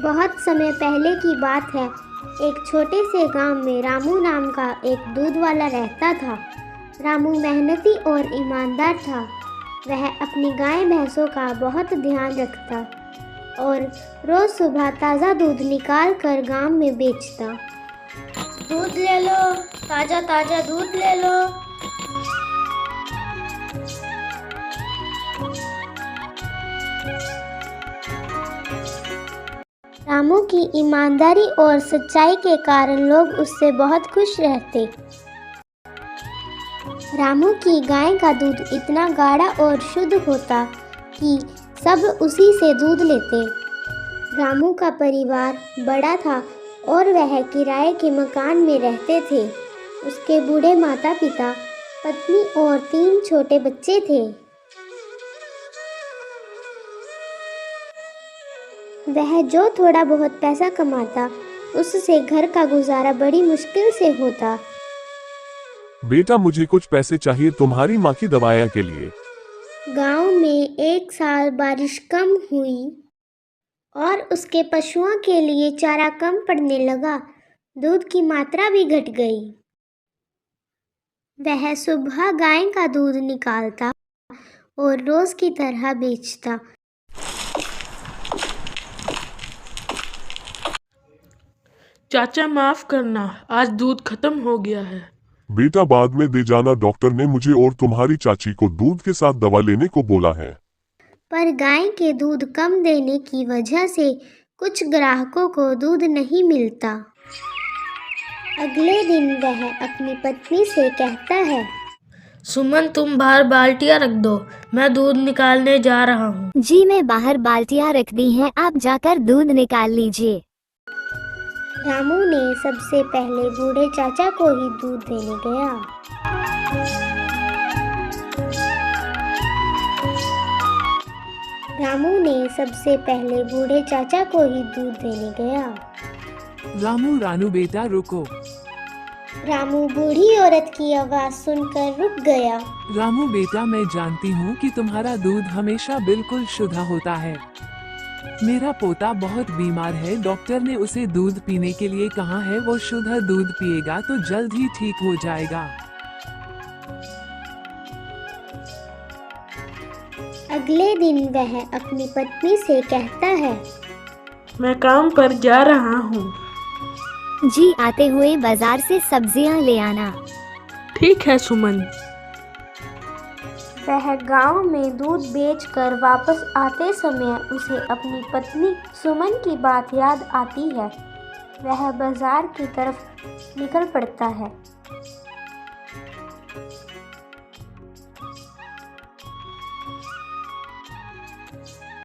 बहुत समय पहले की बात है। एक छोटे से गांव में रामू नाम का एक दूध वाला रहता था। रामू मेहनती और ईमानदार था। वह अपनी गाय भैंसों का बहुत ध्यान रखता और रोज़ सुबह ताज़ा दूध निकाल कर गांव में बेचता। दूध ले लो, ताज़ा ताज़ा दूध ले लो। रामू की ईमानदारी और सच्चाई के कारण लोग उससे बहुत खुश रहते। रामू की गाय का दूध इतना गाढ़ा और शुद्ध होता कि सब उसी से दूध लेते। रामू का परिवार बड़ा था और वह किराए के मकान में रहते थे। उसके बूढ़े माता पिता, पत्नी और 3 छोटे बच्चे थे। वह जो थोड़ा बहुत पैसा कमाता उससे घर का गुजारा बड़ी मुश्किल से होता। बेटा, मुझे कुछ पैसे चाहिए तुम्हारी माँ की दवाइयाँ के लिए। गांव में एक साल बारिश कम हुई और उसके पशुओं के लिए चारा कम पड़ने लगा। दूध की मात्रा भी घट गई। वह सुबह गाय का दूध निकालता और रोज की तरह बेचता। चाचा माफ करना, आज दूध खत्म हो गया है। बेटा, बाद में दे जाना। डॉक्टर ने मुझे और तुम्हारी चाची को दूध के साथ दवा लेने को बोला है। पर गाय के दूध कम देने की वजह से कुछ ग्राहकों को दूध नहीं मिलता। अगले दिन वह अपनी पत्नी से कहता है, सुमन, तुम बाहर बाल्टियाँ रख दो, मैं दूध निकालने जा रहा हूँ। जी, मैं बाहर बाल्टियाँ रख दी हैं, आप जाकर दूध निकाल लीजिए। रामू ने सबसे पहले बूढ़े चाचा को ही दूध देने गया। रामू ने सबसे पहले बूढ़े चाचा को ही दूध देने गया। रामू बेटा रुको। रामू बूढ़ी औरत की आवाज सुनकर रुक गया। रामू बेटा, मैं जानती हूँ कि तुम्हारा दूध हमेशा बिल्कुल शुद्ध होता है। मेरा पोता बहुत बीमार है, डॉक्टर ने उसे दूध पीने के लिए कहा है। वो शुद्ध दूध पिएगा तो जल्द ही ठीक हो जाएगा। अगले दिन वह अपनी पत्नी से कहता है, मैं काम पर जा रहा हूँ। जी, आते हुए बाजार से सब्जियां ले आना। ठीक है सुमन। वह गांव में दूध बेचकर वापस आते समय उसे अपनी पत्नी सुमन की बात याद आती है। वह बाजार की तरफ निकल पड़ता है।